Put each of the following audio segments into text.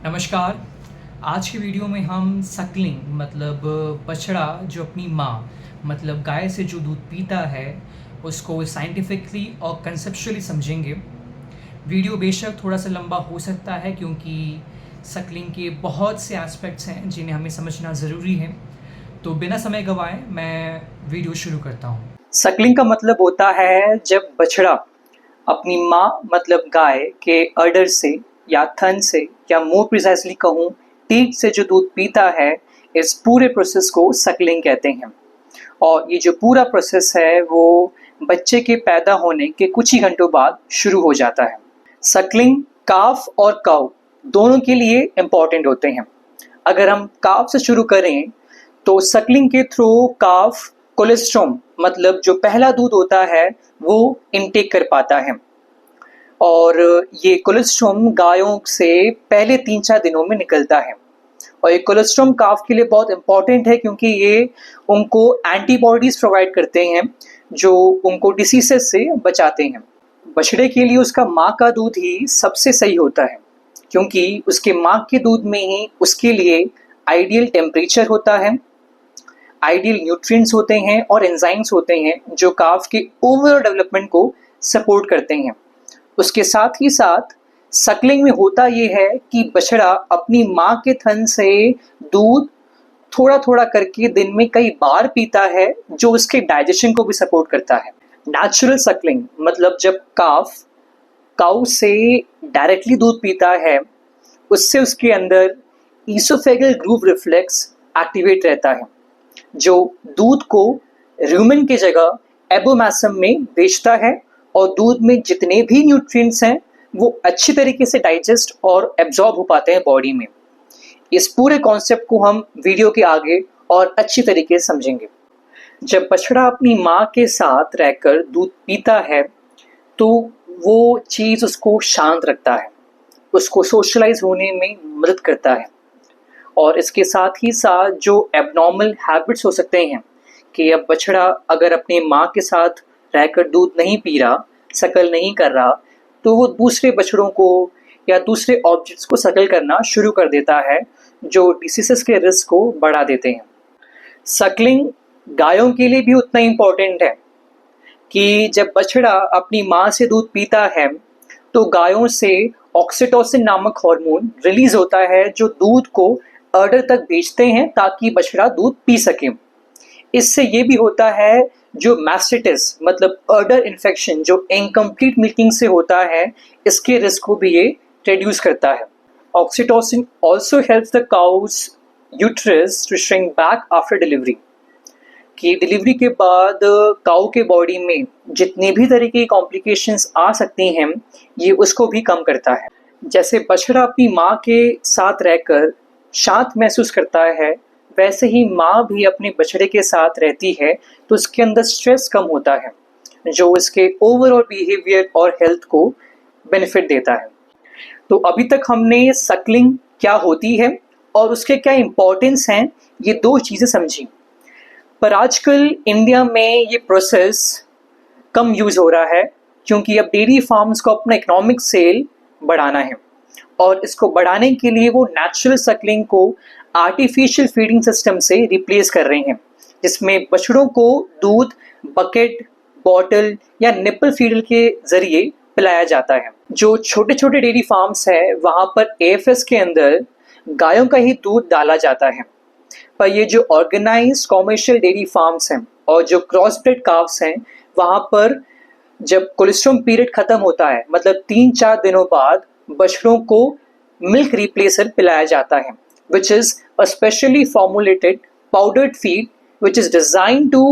नमस्कार। आज की वीडियो में हम सकलिंग मतलब बछड़ा जो अपनी माँ मतलब गाय से जो दूध पीता है उसको साइंटिफिकली और कंसेप्चुअली समझेंगे। वीडियो बेशक थोड़ा सा लंबा हो सकता है क्योंकि सकलिंग के बहुत से एस्पेक्ट्स हैं जिन्हें हमें समझना ज़रूरी है। तो बिना समय गंवाए मैं वीडियो शुरू करता हूँ। सकलिंग का मतलब होता है जब बछड़ा अपनी माँ मतलब गाय के अडर से या थन से या मोर प्रिसाइसली कहूँ टीथ से जो दूध पीता है, इस पूरे प्रोसेस को सकलिंग कहते हैं। और ये जो पूरा प्रोसेस है वो बच्चे के पैदा होने के कुछ ही घंटों बाद शुरू हो जाता है। सकलिंग काफ और काऊ दोनों के लिए इम्पॉर्टेंट होते हैं। अगर हम काफ से शुरू करें तो सकलिंग के थ्रू काफ कोलेस्ट्रॉम मतलब जो पहला दूध होता है वो इनटेक कर पाता है और ये कोलेस्ट्रॉम गायों से पहले 3-4 दिनों में निकलता है। और ये कोलेस्ट्रॉम काफ के लिए बहुत इंपॉर्टेंट है क्योंकि ये उनको एंटीबॉडीज प्रोवाइड करते हैं जो उनको डिसीजेस से बचाते हैं। बछड़े के लिए उसका माँ का दूध ही सबसे सही होता है क्योंकि उसके माँ के दूध में ही उसके लिए आइडियल टेम्परेचर होता है, आइडियल न्यूट्रिएंट्स होते हैं और एंजाइम्स होते हैं जो काफ के ओवरऑल डेवलपमेंट को सपोर्ट करते हैं। उसके साथ ही साथ सकलिंग में होता ये है कि बछड़ा अपनी माँ के थन से दूध थोड़ा थोड़ा करके दिन में कई बार पीता है जो उसके डाइजेशन को भी सपोर्ट करता है। नेचुरल सकलिंग मतलब जब काफ काऊ से डायरेक्टली दूध पीता है उससे उसके अंदर ईसोफेगल ग्रूव रिफ्लेक्स एक्टिवेट रहता है जो दूध को रूमेन की जगह एबोमैसम में बेचता है और दूध में जितने भी न्यूट्रिएंट्स हैं वो अच्छी तरीके से डाइजेस्ट और एब्जॉर्ब हो पाते हैं बॉडी में। इस पूरे कॉन्सेप्ट को हम वीडियो के आगे और अच्छी तरीके से समझेंगे। जब बछड़ा अपनी माँ के साथ रहकर दूध पीता है तो वो चीज़ उसको शांत रखता है, उसको सोशलाइज होने में मदद करता है और इसके साथ ही साथ जो एबनॉर्मल हैबिट्स हो सकते हैं कि अब बछड़ा अगर अपनी माँ के साथ रहकर दूध नहीं पी रहा, सकल नहीं कर रहा, तो वो दूसरे बछड़ों को या दूसरे ऑब्जेक्ट्स को सकल करना शुरू कर देता है जो डिसीजेस के रिस्क को बढ़ा देते हैं। सकलिंग गायों के लिए भी उतना इम्पोर्टेंट है कि जब बछड़ा अपनी माँ से दूध पीता है तो गायों से ऑक्सीटोसिन नामक हार्मोन रिलीज होता है जो दूध को अडर तक भेजते हैं ताकि बछड़ा दूध पी सके। इससे ये भी होता है जो मैस्टिटिस मतलब अडर इन्फेक्शन जो इनकम्प्लीट मिल्किंग से होता है इसके रिस्क को भी ये रिड्यूस करता है। Oxytocin also helps the cows uterus to shrink back after delivery कि डिलीवरी के बाद काऊ के बॉडी में जितनी भी तरीके की कॉम्प्लिकेशंस आ सकती हैं ये उसको भी कम करता है। जैसे बछड़ा अपनी माँ के साथ रहकर शांत महसूस करता है वैसे ही माँ भी अपने बछड़े के साथ रहती है तो उसके अंदर स्ट्रेस कम होता है जो उसके ओवरऑल बिहेवियर और हेल्थ को बेनिफिट देता है। तो अभी तक हमने सकलिंग क्या होती है और उसके क्या इम्पोर्टेंस हैं ये दो चीज़ें समझी। पर आजकल इंडिया में ये प्रोसेस कम यूज़ हो रहा है क्योंकि अब डेयरी फार्म्स को अपना इकोनॉमिक सेल बढ़ाना है और इसको बढ़ाने के लिए वो नेचुरल सकलिंग को आर्टिफिशियल फीडिंग सिस्टम से रिप्लेस कर रहे हैं जिसमें बछड़ों को दूध बकेट, बॉटल या निपल फीडर के जरिए पिलाया जाता है। जो छोटे छोटे डेयरी फार्म्स हैं वहाँ पर एएफएस के अंदर गायों का ही दूध डाला जाता है। पर ये जो ऑर्गेनाइज्ड कॉमर्शियल डेयरी फार्म्स हैं और जो क्रॉसब्रेड काव्स हैं वहाँ पर जब कोलेस्ट्रॉम पीरियड खत्म होता है मतलब 3-4 दिनों बाद बछड़ों को मिल्क रिप्लेसर पिलाया जाता है which is a specially formulated powdered feed which is designed to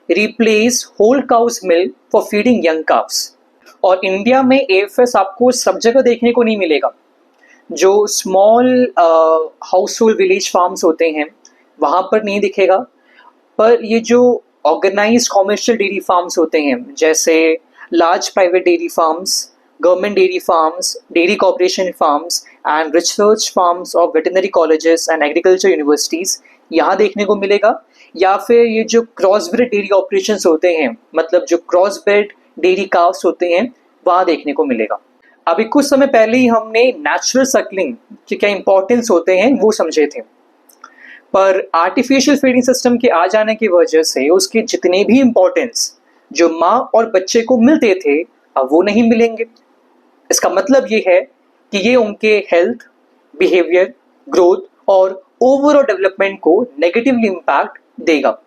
replace whole cow's milk for feeding young calves। और इंडिया में एएफएस आपको सब जगह देखने को नहीं मिलेगा। जो small house hold village farms होते हैं वहाँ पर नहीं दिखेगा, पर ये जो ऑर्गेनाइज्ड कॉमर्शियल डेयरी फार्म्स होते हैं जैसे large private dairy farms, government dairy farms, dairy corporation farms and research farms of veterinary colleges and agriculture universities यहाँ देखने को मिलेगा। या फिर ये जो क्रॉसब्रेड डेयरी ऑपरेशंस होते हैं मतलब जो क्रॉसब्रेड डेयरी काव्स होते हैं वहाँ देखने को मिलेगा। अभी कुछ समय पहले ही हमने नेचुरल सकलिंग के क्या इंपॉर्टेंस होते हैं वो समझे थे, पर आर्टिफिशियल फीडिंग सिस्टम के आ जाने की वजह से उसके जितने भी इंपॉर्टेंस जो माँ और बच्चे को मिलते थे अब वो नहीं मिलेंगे। इसका मतलब ये है कि ये उनके हेल्थ, बिहेवियर, ग्रोथ और ओवरऑल डेवलपमेंट को नेगेटिवली इम्पैक्ट देगा।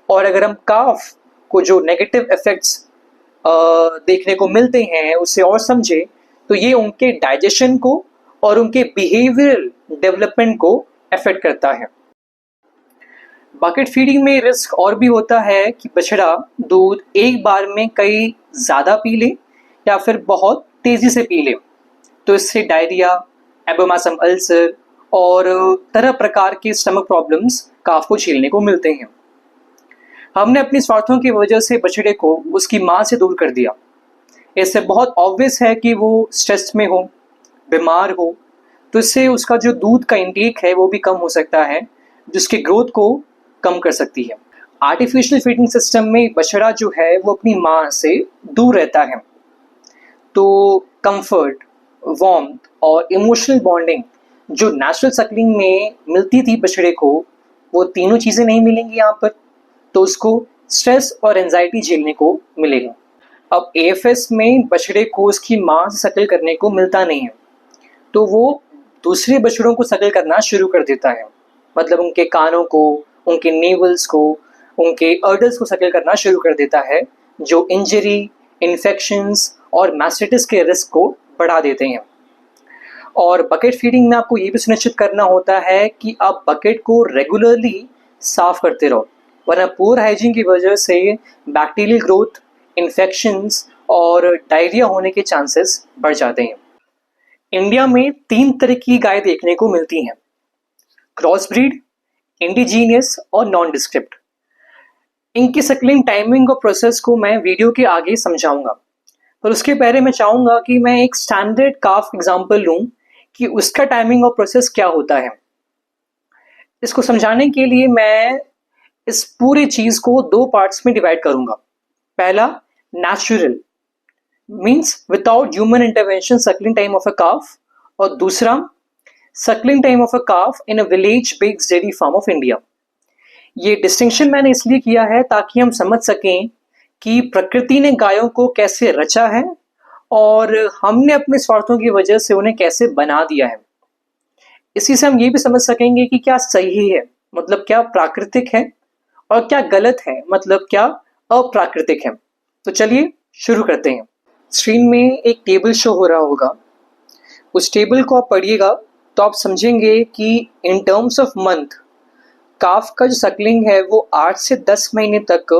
और अगर हम काफ को जो नेगेटिव इफेक्ट्स देखने को मिलते हैं उसे और समझे तो ये उनके डाइजेशन को और उनके बिहेवियरल डेवलपमेंट को अफेक्ट करता है। बकेट फीडिंग में रिस्क और भी होता है कि बछड़ा दूध एक बार में कई ज़्यादा पी ले या फिर बहुत तेज़ी से पी ले, तो इससे डायरिया, एबोमासम अल्सर और तरह प्रकार के स्टमक प्रॉब्लम्स काफ को झेलने को मिलते हैं। हमने अपनी स्वार्थों की वजह से बछड़े को उसकी माँ से दूर कर दिया। इससे बहुत ऑब्वियस है कि वो स्ट्रेस में हो, बीमार हो, तो इससे उसका जो दूध का इंटेक है वो भी कम हो सकता है, जिसकी ग्रोथ को कम कर सकती है। आर्टिफिशियल फीडिंग सिस्टम में बछड़ा जो है वो अपनी माँ से दूर रहता है, तो कंफर्ट, वार्मथ और इमोशनल बॉन्डिंग जो नेचुरल सकलिंग में मिलती थी बछड़े को, वो तीनों चीज़ें नहीं मिलेंगी यहाँ पर, तो उसको स्ट्रेस और एंजाइटी झेलने को मिलेगा। अब एएफएस में बछड़े को उसकी माँ से सकल करने को मिलता नहीं है, तो वो दूसरे बछड़ों को सकल करना शुरू कर देता है, मतलब उनके कानों को, उनके नेवल्स को, उनके अर्डल्स को सकल करना शुरू कर देता है, जो इंजरी, इन्फेक्शंस और मैस्टाइटिस के रिस्क को बढ़ा देते हैं। और बकेट फीडिंग में आपको ये भी सुनिश्चित करना होता है कि आप बकेट को रेगुलरली साफ करते रहो, वरना पुअर हाइजीन की वजह से बैक्टीरियल ग्रोथ, इन्फेक्शंस और डायरिया होने के चांसेस बढ़ जाते हैं। इंडिया में 3 तरह की गाय देखने को मिलती हैं: क्रॉस ब्रीड, इंडिजीनियस और नॉन डिस्क्रिप्ट। इनकी सकलिंग टाइमिंग और प्रोसेस को मैं वीडियो के आगे समझाऊंगा, पर उसके पहले मैं चाहूँगा कि मैं एक स्टैंडर्ड काफ एग्जांपल लूँ कि उसका टाइमिंग और प्रोसेस क्या होता है। इसको समझाने के लिए मैं इस पूरी चीज़ को 2 पार्ट्स में डिवाइड करूँगा। पहला, natural means without human intervention suckling time of a calf, और दूसरा, suckling time of a calf in a village based dairy farm of India. ये डिस्टिंक्शन मैंने इसलिए किया है ताकि हम समझ सकें कि प्रकृति ने गायों को कैसे रचा है और हमने अपने स्वार्थों की वजह से उन्हें कैसे बना दिया है। इसी से हम ये भी समझ सकेंगे कि क्या सही है, मतलब क्या प्राकृतिक है, और क्या गलत है, मतलब क्या अप्राकृतिक है। तो चलिए शुरू करते हैं। स्क्रीन में एक टेबल शो हो रहा होगा, उस टेबल को आप पढ़िएगा तो आप समझेंगे कि इन टर्म्स ऑफ मंथ काफ का जो सकलिंग है वो 8 से 10 महीने तक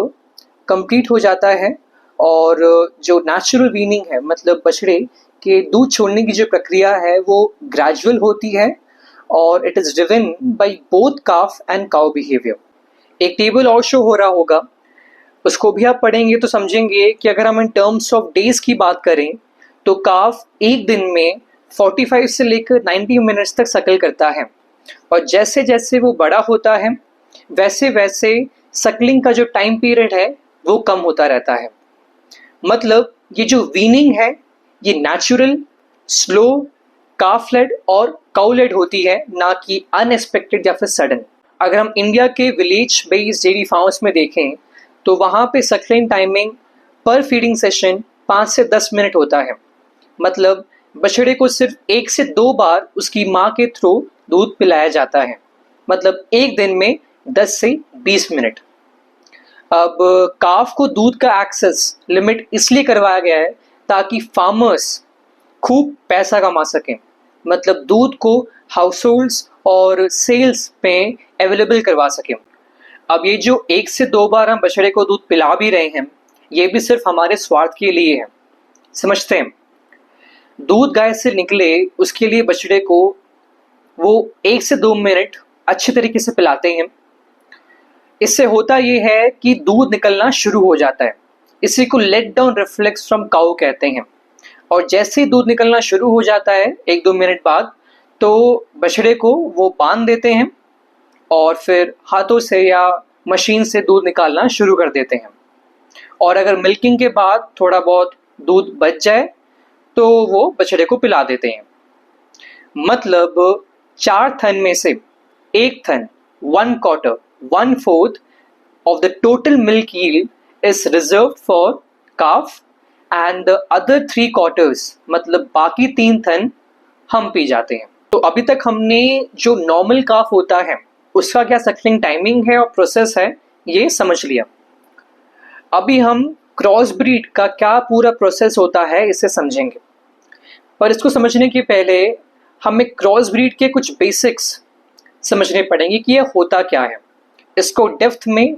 कंप्लीट हो जाता है, और जो नेचुरल वीनिंग है, मतलब बछड़े के दूध छोड़ने की जो प्रक्रिया है वो ग्रेजुअल होती है, और it is driven by both calf and cow behaviour. एक टेबल और शो हो रहा होगा, उसको भी आप पढ़ेंगे तो समझेंगे कि अगर हम इन टर्म्स ऑफ डेज की बात करें तो काफ एक दिन में 45 से लेकर 90 मिनट्स तक सकल करता है, और जैसे जैसे वो बड़ा होता है वैसे वैसे सकलिंग का जो टाइम पीरियड है वो कम होता रहता है। मतलब ये जो वीनिंग है ये नेचुरल, स्लो, काफ लेड और काउ लेड होती है, ना कि अनएक्सपेक्टेड या फिर सडन। अगर हम इंडिया के विलेज बेस्ड डेयरी फार्म्स में देखें तो वहाँ पे सकलिंग टाइमिंग पर फीडिंग सेशन 5 से 10 मिनट होता है, मतलब बछड़े को सिर्फ 1 से 2 बार उसकी माँ के थ्रू दूध पिलाया जाता है, मतलब एक दिन में 10 से 20 मिनट। अब काफ को दूध का एक्सेस लिमिट इसलिए करवाया गया है ताकि फार्मर्स खूब पैसा कमा सकें, मतलब दूध को हाउसहोल्ड्स और सेल्स पे अवेलेबल करवा सकें। अब ये जो 1 से 2 बार हम बछड़े को दूध पिला भी रहे हैं ये भी सिर्फ हमारे स्वार्थ के लिए है। समझते हैं, दूध गाय से निकले उसके लिए बछड़े को वो 1 से 2 मिनट अच्छे तरीके से पिलाते हैं। इससे होता ये है कि दूध निकलना शुरू हो जाता है, इसी को let down reflex from cow कहते हैं। और जैसे ही दूध निकलना शुरू हो जाता है 1-2 मिनट बाद, तो बछड़े को वो बांध देते हैं और फिर हाथों से या मशीन से दूध निकालना शुरू कर देते हैं। और अगर मिल्किंग के बाद थोड़ा बहुत दूध बच जाए तो वो बछड़े को पिला देते हैं। मतलब 4 थन में से 1 थन, 1 quarter, 1/4 of the total milk yield is reserved for calf and the other 3 quarters मतलब बाकी 3 थन हम पी जाते हैं। तो अभी तक हमने जो नॉर्मल काफ होता है उसका क्या सक्लिंग टाइमिंग है और प्रोसेस है ये समझ लिया। अभी हम क्रॉस ब्रीड का क्या पूरा प्रोसेस होता है इसे समझेंगे, पर इसको समझने के पहले हमें क्रॉस ब्रीड के कुछ बेसिक्स समझने पड़ेंगे कि यह होता क्या है। इसको डेप्थ में,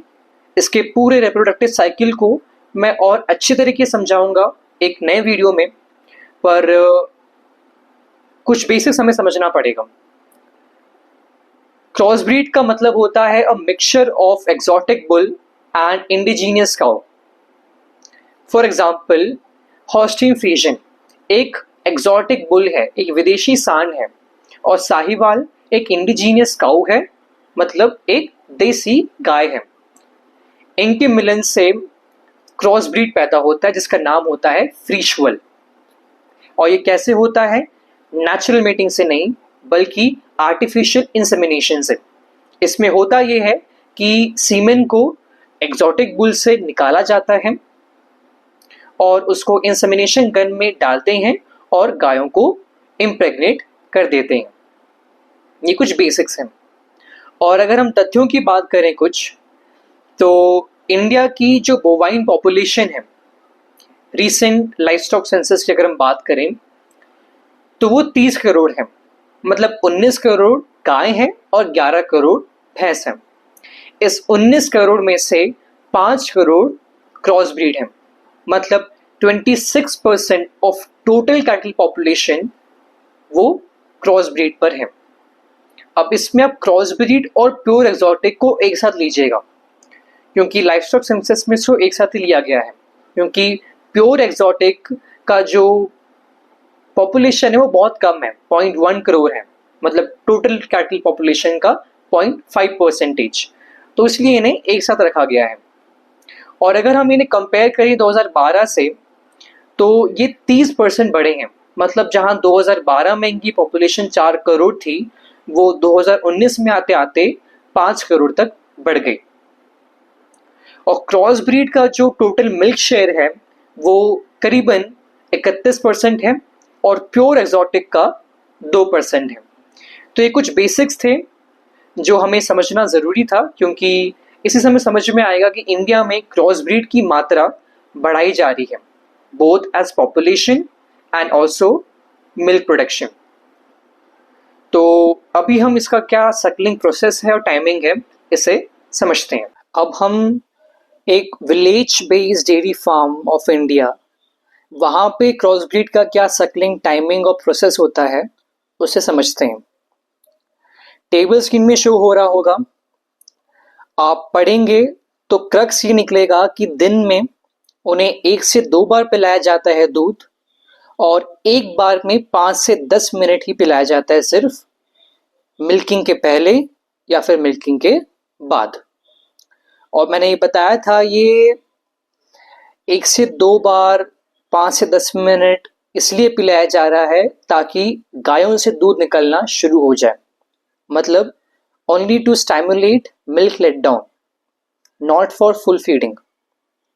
इसके पूरे रिप्रोडक्टिव साइकिल को मैं और अच्छे तरीके से समझाऊंगा एक नए वीडियो में, पर कुछ बेसिक्स हमें समझना पड़ेगा। क्रॉस ब्रीड का मतलब होता है a mixture of exotic bull and indigenous cow. For example Holstein Friesian एक एक्सोटिक बुल है, एक विदेशी सांड है, और साहिवाल एक इंडिजीनियस काउ है, मतलब एक देसी गाय है। इनके मिलन से क्रॉस ब्रीड पैदा होता है जिसका नाम होता है फ्रीशवल। और ये कैसे होता है? नेचुरल मेटिंग से नहीं बल्कि आर्टिफिशियल इंसेमिनेशन से। इसमें होता ये है कि सीमेन को एक्सोटिक बुल से निकाला जाता है और उसको इंसेमिनेशन गन में डालते हैं और गायों को इम्प्रेग्नेट कर देते हैं। ये कुछ बेसिक्स हैं। और अगर हम तथ्यों की बात करें कुछ, तो इंडिया की जो बोवाइन पॉपुलेशन है, रीसेंट लाइवस्टॉक सेंसस की अगर हम बात करें तो वो 30 करोड़ है। मतलब 19 करोड़ गाय हैं और 11 करोड़ भैंस हैं। इस 19 करोड़ में से 5 करोड़ क्रॉस ब्रीड है। मतलब 26% ऑफ टोटल कैटल पॉपुलेशन वो क्रॉस ब्रीड पर है। अब इसमें आप क्रॉस ब्रीड और प्योर एक्सोटिक को एक साथ लीजिएगा, क्योंकि लाइवस्टॉक सेंसस में इसको एक साथ ही लिया गया है, क्योंकि प्योर एक्सोटिक का जो पॉपुलेशन है वो बहुत कम है, 0.1 करोड़ है। मतलब टोटल कैटल पॉपुलेशन का 0.5%, तो इसलिए इन्हें एक साथ रखा गया है। और अगर हम इन्हें कंपेयर करें 2012 से, तो ये 30% बढ़े हैं। मतलब जहां 2012 में इनकी पॉपुलेशन 4 करोड़ थी, वो 2019 में आते आते 5 करोड़ तक बढ़ गई। और क्रॉस ब्रीड का जो टोटल मिल्क शेयर है वो करीबन 31% है और प्योर एक्सोटिक का 2% है। तो ये कुछ बेसिक्स थे जो हमें समझना ज़रूरी था, क्योंकि इसी समय समझ में आएगा कि इंडिया में क्रॉस ब्रीड की मात्रा बढ़ाई जा रही है, both as population and also milk production. तो अभी हम इसका क्या सक्लिंग प्रोसेस है और टाइमिंग है इसे समझते हैं। अब हम एक village based dairy farm of India, वहाँ पे क्रॉस ब्रीड का क्या सक्लिंग टाइमिंग और प्रोसेस होता है उसे समझते हैं। टेबल स्क्रीन में शो हो रहा होगा, आप पढ़ेंगे तो क्रक्स ये निकलेगा कि दिन में उन्हें 1 से 2 बार पिलाया जाता है दूध, और एक बार में 5 से 10 मिनट ही पिलाया जाता है, सिर्फ मिल्किंग के पहले या फिर मिल्किंग के बाद। और मैंने ये बताया था ये 1 से 2 बार 5 से 10 मिनट इसलिए पिलाया जा रहा है ताकि गायों से दूध निकलना शुरू हो जाए। मतलब only to stimulate milk let down, not for full feeding.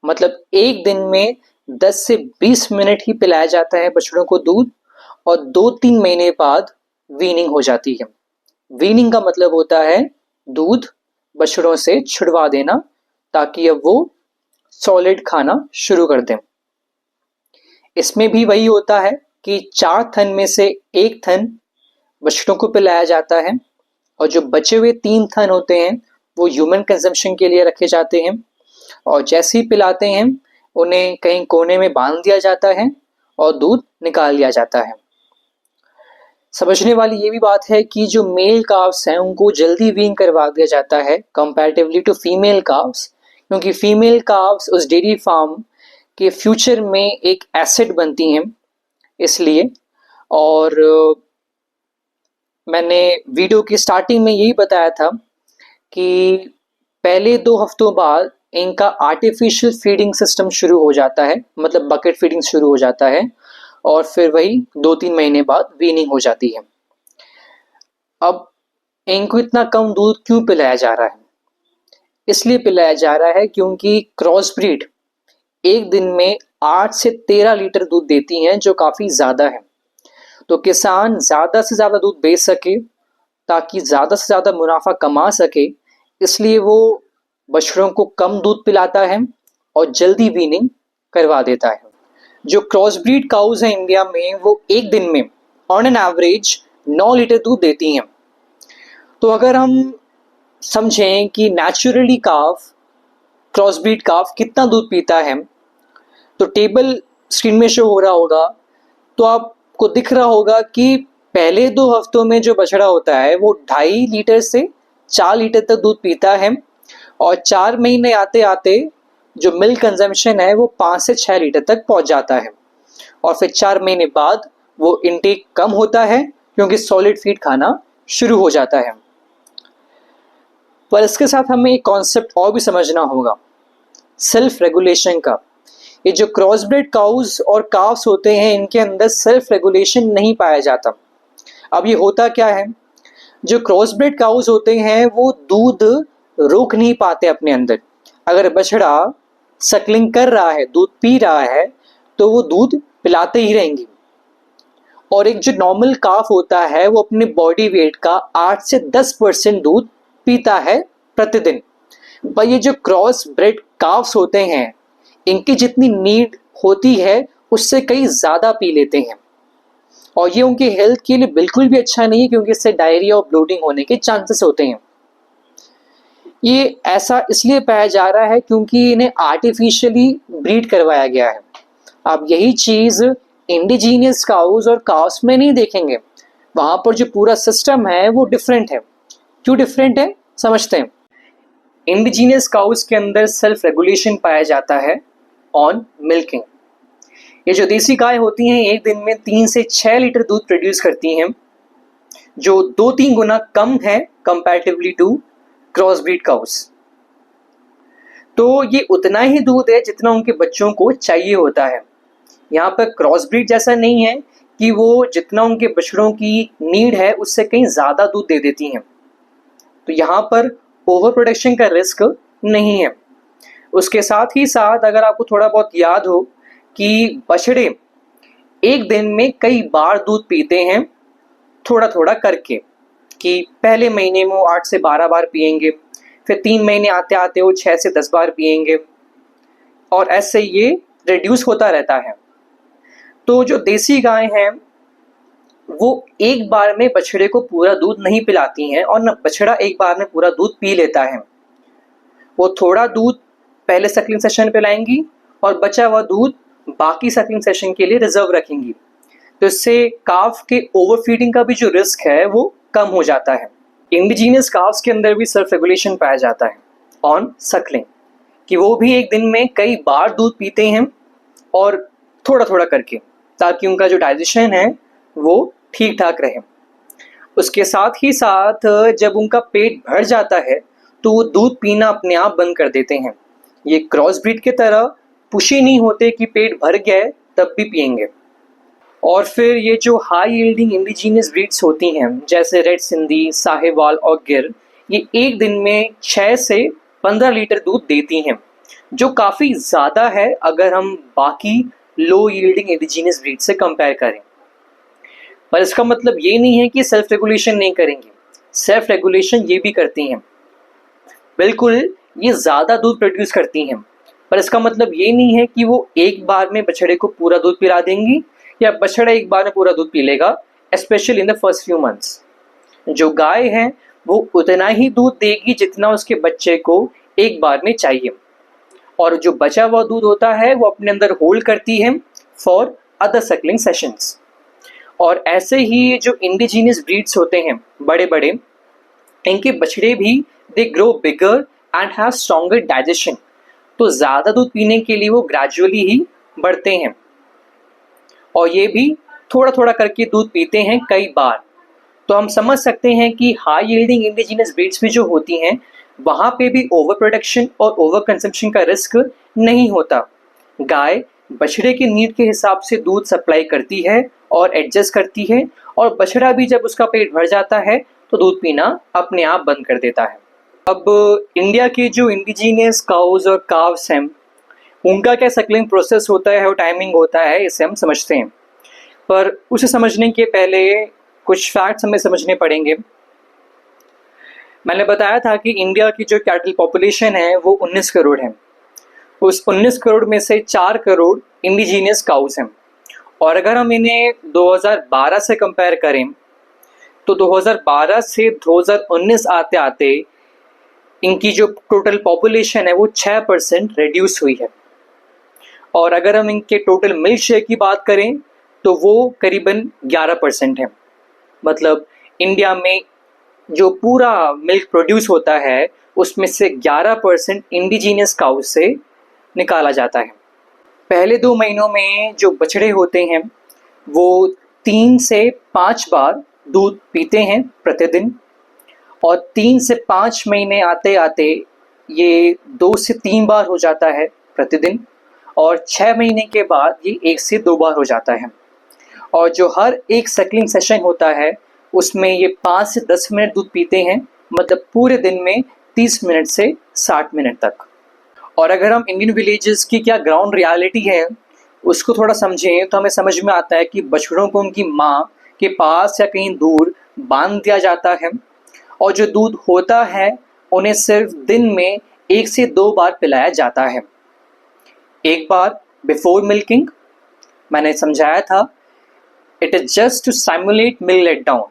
मतलब एक दिन में 10 से 20 मिनट ही पिलाया जाता है बछड़ों को दूध, और 2-3 महीने बाद वीनिंग हो जाती है। वीनिंग का मतलब होता है दूध बछड़ों से छुड़वा देना, ताकि अब वो सॉलिड खाना शुरू कर दें। इसमें भी वही होता है कि 4 थन में से 1 थन बछड़ों को पिलाया जाता है, और जो बचे हुए 3 थन होते हैं वो ह्यूमन कंजम्पशन के लिए रखे जाते हैं। और जैसे ही पिलाते हैं उन्हें कहीं कोने में बांध दिया जाता है और दूध निकाल लिया जाता है। समझने वाली ये भी बात है कि जो मेल काव्स हैं उनको जल्दी वीन करवा दिया जाता है कंपैरेटिवली टू फीमेल काव्स, क्योंकि फीमेल काव्स उस डेयरी फार्म के फ्यूचर में एक एसेट बनती हैं इसलिए। और मैंने वीडियो की स्टार्टिंग में यही बताया था कि पहले 2 हफ्तों बाद इनका आर्टिफिशियल फीडिंग सिस्टम शुरू हो जाता है, मतलब बकेट फीडिंग शुरू हो जाता है, और फिर वही 2-3 महीने बाद वीनिंग हो जाती है। अब इनको इतना कम दूध क्यों पिलाया जा रहा है? इसलिए पिलाया जा रहा है क्योंकि क्रॉस ब्रीड एक दिन में 8 से 13 लीटर दूध देती हैं, जो काफ़ी ज़्यादा है। तो किसान ज़्यादा से ज़्यादा दूध बेच सके ताकि ज़्यादा से ज़्यादा मुनाफा कमा सके, इसलिए वो बछड़ों को कम दूध पिलाता है और जल्दी वीनिंग करवा देता है। जो क्रॉस ब्रीड काउज हैं इंडिया में, वो एक दिन में ऑन एन एवरेज 9 लीटर दूध देती हैं। तो अगर हम समझें कि नेचुरली काफ, क्रॉस ब्रीड काफ कितना दूध पीता है, तो टेबल स्क्रीन में शो हो रहा होगा, तो आपको दिख रहा होगा कि पहले 2 हफ्तों में जो बछड़ा होता है वो 2.5 लीटर से 4 लीटर तक दूध पीता है, और 4 महीने आते आते जो मिल्क कंजम्पशन है वो 5 से 6 लीटर तक पहुंच जाता है, और फिर 4 महीने बाद वो इनटेक कम होता है क्योंकि सॉलिड फीड खाना शुरू हो जाता है। पर इसके साथ हमें एक कॉन्सेप्ट और भी समझना होगा, सेल्फ रेगुलेशन का। ये जो क्रॉस ब्रीड काउज और काव्स होते हैं, इनके अंदर सेल्फ रेगुलेशन नहीं पाया जाता। अब ये होता क्या है, जो क्रॉस ब्रीड काउज होते हैं वो दूध रोक नहीं पाते अपने अंदर। अगर बछड़ा सकलिंग कर रहा है, दूध पी रहा है, तो वो दूध पिलाते ही रहेंगी। और एक जो नॉर्मल काफ होता है वो अपने बॉडी वेट का 8 से 10% दूध पीता है प्रतिदिन। पर ये जो क्रॉस ब्रीड काफ्स होते हैं, इनकी जितनी नीड होती है उससे कई ज़्यादा पी लेते हैं, और ये उनकी हेल्थ के लिए बिल्कुल भी अच्छा नहीं है क्योंकि इससे डायरिया और ब्लोटिंग होने के चांसेस होते हैं। ये ऐसा इसलिए पाया जा रहा है क्योंकि इन्हें आर्टिफिशियली ब्रीड करवाया गया है। अब यही चीज़ इंडिजीनियस काउज और काव्स में नहीं देखेंगे, वहाँ पर जो पूरा सिस्टम है वो डिफरेंट है। क्यों डिफरेंट है, समझते हैं। इंडिजीनियस काउज के अंदर सेल्फ रेगुलेशन पाया जाता है ऑन मिल्किंग। ये जो देसी गाय होती हैं एक दिन में 3 से 6 लीटर दूध प्रोड्यूस करती हैं, जो 2-3 गुना कम है comparatively to cross breed cows. तो ये उतना ही दूध है जितना उनके बच्चों को चाहिए होता है। यहाँ पर क्रॉस ब्रीड जैसा नहीं है कि वो जितना उनके बछड़ों की नीड है उससे कहीं ज़्यादा दूध दे देती हैं। तो यहाँ पर ओवर प्रोडक्शन का रिस्क नहीं है। उसके साथ ही साथ अगर आपको थोड़ा बहुत याद हो कि बछड़े एक दिन में कई बार दूध पीते हैं, थोड़ा थोड़ा करके, कि पहले महीने में वो 8 से 12 बार पिएंगे, फिर 3 महीने आते आते वो 6 से 10 बार पिएंगे, और ऐसे ये रिड्यूस होता रहता है। तो जो देसी गाय हैं वो एक बार में बछड़े को पूरा दूध नहीं पिलाती हैं, और न बछड़ा एक बार में पूरा दूध पी लेता है। वो थोड़ा दूध पहले सकलिंग सेशन पिलाएंगी और बचा हुआ दूध बाकी सकलिंग सेशन के लिए रिजर्व रखेंगी। तो इससे काफ के ओवरफीडिंग का भी जो रिस्क है वो कम हो जाता है। इंडिजीनियस काफ्स के अंदर भी सेल्फ रेगुलेशन पाया जाता है ऑन सकलिंग, कि वो भी एक दिन में कई बार दूध पीते हैं और थोड़ा थोड़ा करके, ताकि उनका जो डाइजेशन है वो ठीक ठाक रहे। उसके साथ ही साथ जब उनका पेट भर जाता है तो वो दूध पीना अपने आप बंद कर देते हैं। ये क्रॉस ब्रीड की तरह पुशी नहीं होते कि पेट भर गया है तब भी पिएंगे। और फिर ये जो हाई यील्डिंग इंडिजीनियस ब्रीड्स होती हैं जैसे रेड सिंधी, साहिवाल और गिर, ये एक दिन में 6 से 15 लीटर दूध देती हैं, जो काफ़ी ज़्यादा है अगर हम बाकी लो यील्डिंग इंडिजीनियस ब्रीड से कंपेयर करें। पर इसका मतलब ये नहीं है कि सेल्फ रेगुलेशन नहीं करेंगी, सेल्फ रेगुलेशन ये भी करती हैं। बिल्कुल ये ज़्यादा दूध प्रोड्यूस करती हैं, पर इसका मतलब ये नहीं है कि वो एक बार में बछड़े को पूरा दूध पिला देंगी या बछड़ा एक बार में पूरा दूध पी लेगा, specially in the first few months. जो गाय है वो उतना ही दूध देगी जितना उसके बच्चे को एक बार में चाहिए, और जो बचा हुआ दूध होता है वो अपने अंदर होल्ड करती है फॉर अदर सकलिंग सेशंस। और ऐसे ही जो इंडिजीनियस ब्रीड्स होते हैं बड़े बड़े, इनके बछड़े भी they grow bigger and have stronger digestion, तो ज़्यादा दूध पीने के लिए वो ग्रेजुअली ही बढ़ते हैं, और ये भी थोड़ा थोड़ा करके दूध पीते हैं कई बार। तो हम समझ सकते हैं कि हाई यील्डिंग इंडिजीनियस ब्रीड्स भी जो होती हैं वहाँ पे भी ओवर प्रोडक्शन और ओवर कंजम्पशन का रिस्क नहीं होता। गाय बछड़े की नीड के हिसाब से दूध सप्लाई करती है और एडजस्ट करती है, और बछड़ा भी जब उसका पेट भर जाता है तो दूध पीना अपने आप बंद कर देता है। अब इंडिया के जो इंडिजीनियस काउज और काव्स हैं, उनका क्या सकलिंग प्रोसेस होता है और टाइमिंग होता है, इसे हम समझते हैं। पर उसे समझने के पहले कुछ फैक्ट्स हमें समझने पड़ेंगे। मैंने बताया था कि इंडिया की जो कैटल पॉपुलेशन है वो 19 करोड़ है। उस 19 करोड़ में से 4 करोड़ इंडिजीनियस काउस हैं, और अगर हम इन्हें 2012 से कंपेयर करें तो 2012 से 2019 आते आते इनकी जो टोटल पॉपुलेशन है वो 6% रिड्यूस हुई है। और अगर हम इनके टोटल मिल्क शेयर की बात करें तो वो करीबन 11% है। मतलब इंडिया में जो पूरा मिल्क प्रोड्यूस होता है उसमें से 11% इंडिजीनियस काउ से निकाला जाता है। पहले 2 महीनों में जो बछड़े होते हैं वो 3 से 5 बार दूध पीते हैं प्रतिदिन, और 3 से 5 महीने आते आते ये 2 से 3 बार हो जाता है प्रतिदिन, और 6 महीने के बाद ये 1 से 2 बार हो जाता है। और जो हर एक सैकलिंग सेशन होता है उसमें ये 5 से 10 मिनट दूध पीते हैं, मतलब पूरे दिन में 30 मिनट से 60 मिनट तक। और अगर हम इंडियन विलेजेस की क्या ग्राउंड रियलिटी है उसको थोड़ा समझें तो हमें समझ में आता है कि बछड़ों को उनकी माँ के पास या कहीं दूर बांध दिया जाता है, और जो दूध होता है उन्हें सिर्फ दिन में 1 से 2 बार पिलाया जाता है। एक बार बिफोर मिल्किंग, मैंने समझाया था, it is just to simulate milk let down,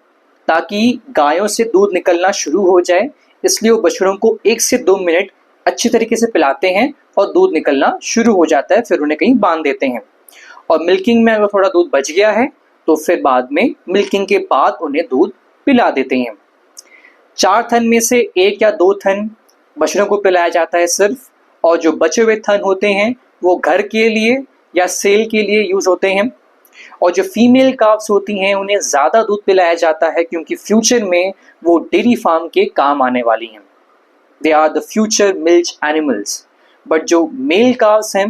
ताकि गायों से दूध निकलना शुरू हो जाए, इसलिए वो बछड़ों को 1 से 2 मिनट अच्छी तरीके से पिलाते हैं और दूध निकलना शुरू हो जाता है, फिर उन्हें कहीं बांध देते हैं। और मिल्किंग में अगर थोड़ा दूध बच गया है तो फिर बाद में मिल्किंग के बाद उन्हें दूध पिला देते हैं। 4 थन में से 1 या 2 थन बछड़ों को पिलाया जाता है सिर्फ, और जो बचे हुए थन होते हैं वो घर के लिए या सेल के लिए यूज होते हैं। और जो फीमेल काव्स होती हैं उन्हें ज़्यादा दूध पिलाया जाता है क्योंकि फ्यूचर में वो डेयरी फार्म के काम आने वाली हैं। They are the future milk animals. But जो मेल काव्स हैं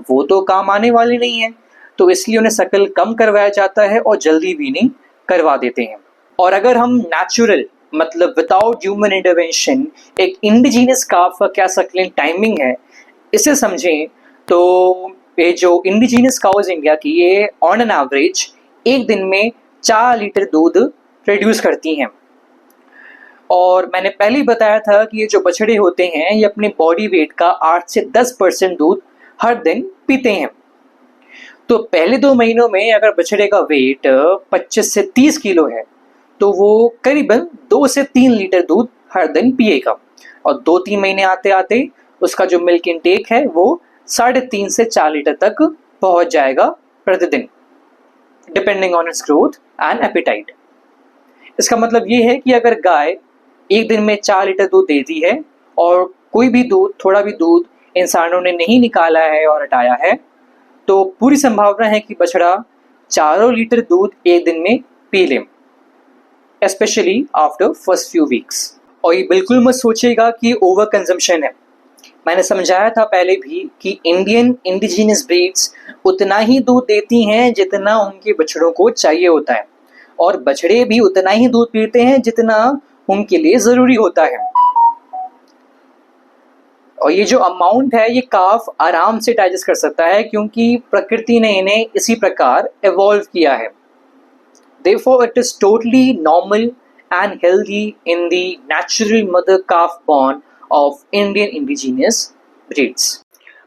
वो तो काम आने वाले नहीं हैं, तो इसलिए उन्हें शकल कम करवाया जाता है और जल्दी वीनिंग करवा देते हैं। और अगर हम नेचुरल मतलब विदाउट ह्यूमन इंटरवेंशन एक इंडिजीनियस काव का क्या सकलिंग टाइमिंग है इसे समझें तो ये जो इंडिजीनियस काउज इंडिया की ये ऑन एन एवरेज एक दिन में 4 लीटर दूध प्रोड्यूस करती हैं। और मैंने पहले ही बताया था कि ये जो बछड़े होते हैं ये अपने बॉडी वेट का 8 से 10% दूध हर दिन पीते हैं। तो पहले 2 महीनों में अगर बछड़े का वेट 25 से 30 किलो है तो वो करीबन 2 से 3 लीटर दूध हर दिन पिएगा, और 2-3 महीने आते आते उसका जो मिल्क इनटेक है वो 3.5 से 4 लीटर तक पहुंच जाएगा प्रतिदिन, depending on it's growth and appetite. इसका मतलब ये है कि अगर गाय एक दिन में 4 लीटर दूध देती है और कोई भी दूध, थोड़ा भी दूध इंसानों ने नहीं निकाला है और हटाया है, तो पूरी संभावना है कि बछड़ा 4 लीटर दूध एक दिन में पी ले, specially after first few weeks. और ये बिल्कुल मत सोचिएगा कि ओवर कंजम्पशन है। मैंने समझाया था पहले भी कि इंडियन इंडिजीनियस ब्रीड्स उतना ही दूध देती हैं जितना उनके बछड़ों को चाहिए होता है, और बछड़े भी उतना ही दूध पीते हैं जितना उनके लिए ज़रूरी होता है। और ये जो अमाउंट है ये काफ आराम से डाइजेस्ट कर सकता है क्योंकि प्रकृति ने इन्हें इसी प्रकार इवॉल्व किया है। Therefore, it is totally normal and healthy in the natural mother-calf bond of Indian indigenous breeds.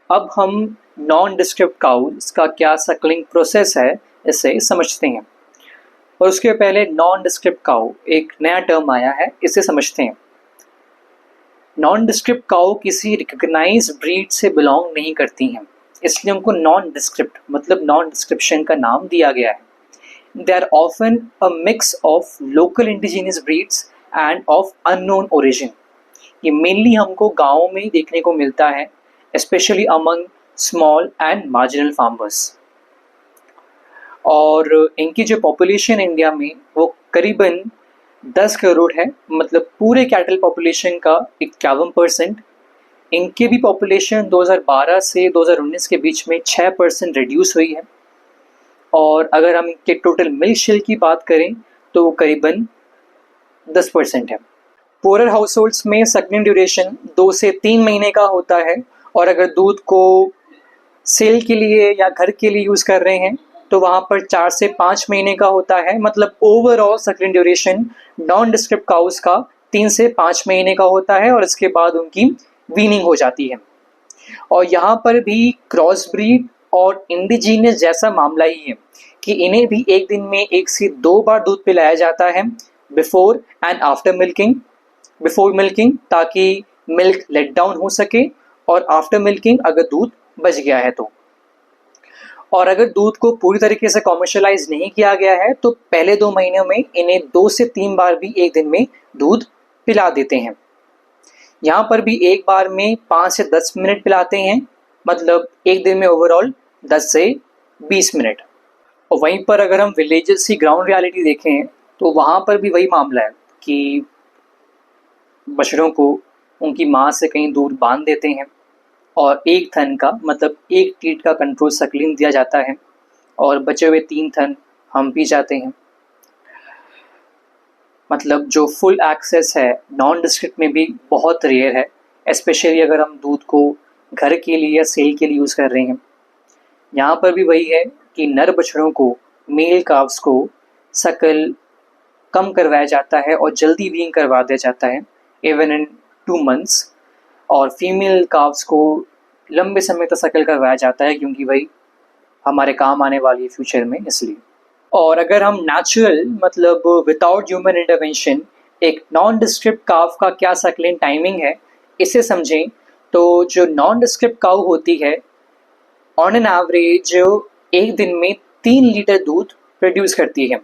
अब हम नॉन डिस्क्रिप्ट काउज का क्या सकलिंग प्रोसेस है इसे समझते हैं, और उसके पहले नॉन डिस्क्रिप्ट काउ एक नया टर्म आया है, इसे समझते हैं। नॉन डिस्क्रिप्ट काउ किसी रिकग्नाइज ब्रीड से बिलोंग नहीं करती हैं, इसलिए उनको नॉन डिस्क्रिप्ट मतलब नॉन डिस्क्रिप्शन का नाम दिया गया है। They are often a mix of local indigenous breeds and of unknown origin. ये मेनली हमको गाँव में ही देखने को मिलता है, especially among small and marginal farmers. और इनकी जो पॉपुलेशन इंडिया में वो करीबन 10 करोड़ है, मतलब पूरे कैटल पॉपुलेशन का 51%। इनकी भी पॉपुलेशन 2012 से 2019 के बीच में 6% रिड्यूस हुई है। और अगर हम इनके टोटल मिल्क शेल की बात करें तो वो करीबन 10% है। पुअर हाउसहोल्ड्स में सक्लिंग ड्यूरेशन 2 से 3 महीने का होता है, और अगर दूध को सेल के लिए या घर के लिए यूज़ कर रहे हैं तो वहाँ पर 4 से 5 महीने का होता है। मतलब overall suckling duration nondescript cows का 3 से 5 महीने का होता है, और इसके बाद उनकी वीनिंग हो जाती है। और यहाँ पर भी क्रॉस ब्रीड और इंडिजीनियस जैसा मामला ही है कि इन्हें भी एक दिन में 1 से 2 बार दूध पिलाया जाता है, before and after milking. Before milking ताकि मिल्क लेट डाउन हो सके, और आफ्टर मिल्किंग अगर दूध बच गया है तो। और अगर दूध को पूरी तरीके से कॉमर्शलाइज नहीं किया गया है तो पहले 2 महीनों में इन्हें 2 से 3 बार भी एक दिन में दूध पिला देते हैं। यहाँ पर भी एक बार में 5 से 10 मिनट पिलाते हैं, मतलब एक दिन में ओवरऑल 10 से 20 मिनट। और वहीं पर अगर हम विलेजेस की ग्राउंड रियलिटी देखें तो वहाँ पर भी वही मामला है कि बछड़ों को उनकी माँ से कहीं दूर बांध देते हैं, और एक थन का मतलब एक टीट का कंट्रोल सक्लिंग दिया जाता है, और बचे हुए 3 थन हम पी जाते हैं। मतलब जो फुल एक्सेस है नॉन डिस्क्रिप्ट में भी बहुत रेयर है, स्पेशली अगर हम दूध को घर के लिए या सेल के लिए यूज़ कर रहे हैं। यहाँ पर भी वही है कि नर बछड़ों को मेल काव्स को शकल कम करवाया जाता है और जल्दी वीन करवा दिया जाता है, इवन इन 2 months, और फीमेल काव्स को लंबे समय तक शकल करवाया जाता है क्योंकि वही हमारे काम आने वाली है फ्यूचर में, इसलिए। और अगर हम नेचुरल मतलब विदाउट ह्यूमन इंटरवेंशन एक नॉन डिस्क्रिप्ट काव का क्या सकलिंग टाइमिंग है इसे समझें तो जो नॉन डिस्क्रिप्ट काव होती है ऑन एन एवरेज एक दिन में 3 लीटर दूध प्रोड्यूस करती है।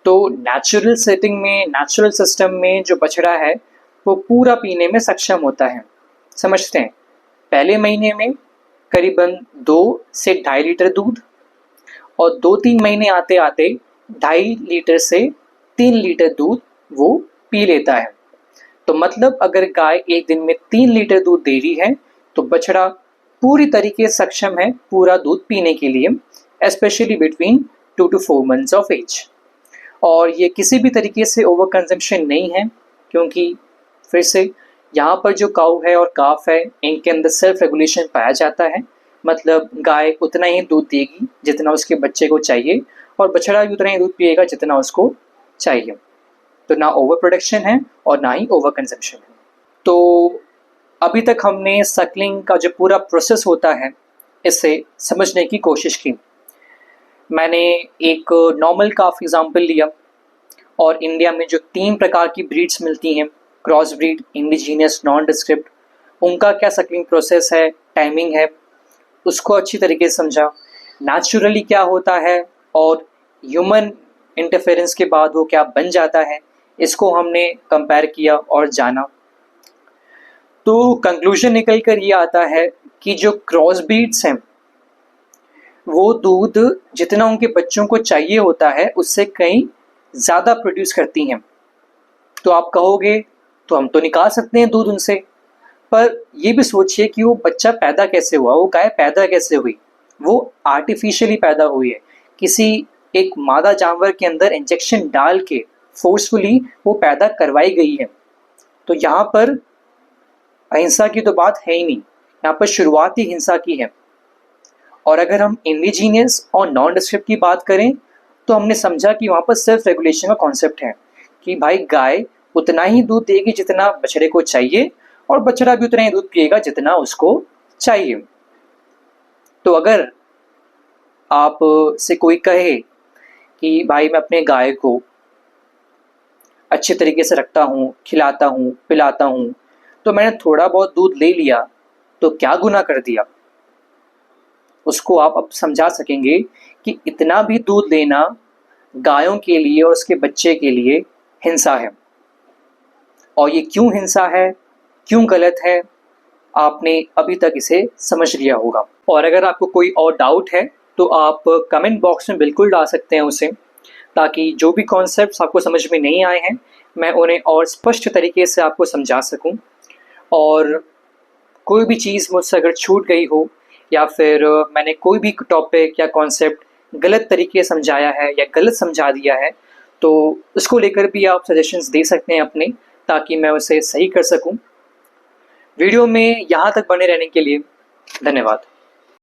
तो नेचुरल सेटिंग में, नेचुरल सिस्टम में जो बछड़ा है वो पूरा पीने में सक्षम होता है। समझते हैं, पहले महीने में करीबन 2 से 2.5 लीटर दूध, और 2-3 महीने आते आते 2.5 लीटर से 3 लीटर दूध वो पी लेता है। तो मतलब अगर गाय एक दिन में 3 लीटर दूध दे रही है तो बछड़ा पूरी तरीके से सक्षम है पूरा दूध पीने के लिए, specially between 2 to 4 months of age. और ये किसी भी तरीके से ओवर कंजम्पशन नहीं है, क्योंकि फिर से यहाँ पर जो काऊ है और काफ है इनके अंदर सेल्फ रेगुलेशन पाया जाता है। मतलब गाय उतना ही दूध देगी जितना उसके बच्चे को चाहिए, और बछड़ा भी उतना ही दूध पिएगा जितना उसको चाहिए। तो ना ओवर प्रोडक्शन है और ना ही ओवर कंजम्पशन है। तो अभी तक हमने सकलिंग का जो पूरा प्रोसेस होता है इसे समझने की कोशिश की। मैंने एक नॉर्मल काफ एग्जाम्पल लिया, और इंडिया में जो 3 प्रकार की ब्रीड्स मिलती हैं, cross breed, indigenous, non describe, उनका क्या सकलिंग प्रोसेस है, टाइमिंग है, उसको अच्छी तरीके से समझा। नेचुरली क्या होता है और ह्यूमन इंटरफेरेंस के बाद वो क्या बन जाता है, इसको हमने कंपेयर किया और जाना। तो कंक्लूजन निकल कर ये आता है कि जो क्रॉस ब्रीड्स हैं वो दूध जितना उनके बच्चों को चाहिए होता है उससे कहीं ज़्यादा प्रोड्यूस करती हैं। तो आप कहोगे तो हम तो निकाल सकते हैं दूध उनसे, पर ये भी सोचिए कि वो बच्चा पैदा कैसे हुआ, वो गाय पैदा कैसे हुई। वो आर्टिफिशियली पैदा हुई है, किसी एक मादा जानवर के अंदर इंजेक्शन डाल के फोर्सफुली वो पैदा करवाई गई है। तो यहाँ पर अहिंसा की तो बात है ही नहीं, यहाँ पर शुरुआत ही हिंसा की है। और अगर हम इंडिजीनियस और नॉन डिस्क्रिप्ट की बात करें तो हमने समझा कि वहाँ पर सेल्फ रेगुलेशन का कॉन्सेप्ट है कि भाई गाय उतना ही दूध देगी जितना बछड़े को चाहिए, और बछड़ा भी उतना ही दूध पिएगा जितना उसको चाहिए। तो अगर आप से कोई कहे कि भाई मैं अपने गाय को अच्छे तरीके से रखता हूँ, खिलाता हूँ, पिलाता हूँ, तो मैंने थोड़ा बहुत दूध ले लिया तो क्या गुनाह कर दिया, उसको आप अब समझा सकेंगे कि इतना भी दूध लेना गायों के लिए और उसके बच्चे के लिए हिंसा है। और ये क्यों हिंसा है, क्यों गलत है, आपने अभी तक इसे समझ लिया होगा। और अगर आपको कोई और डाउट है तो आप कमेंट बॉक्स में बिल्कुल डाल सकते हैं उसे, ताकि जो भी कॉन्सेप्ट्स आपको समझ में नहीं आए हैं मैं उन्हें और स्पष्ट तरीके से आपको समझा सकूं। और कोई भी चीज़ मुझसे अगर छूट गई हो या फिर मैंने कोई भी टॉपिक या कॉन्सेप्ट गलत तरीके से समझाया है या गलत समझा दिया है, तो उसको लेकर भी आप सजेशंस दे सकते हैं अपने, ताकि मैं उसे सही कर सकूं। वीडियो में यहाँ तक बने रहने के लिए धन्यवाद।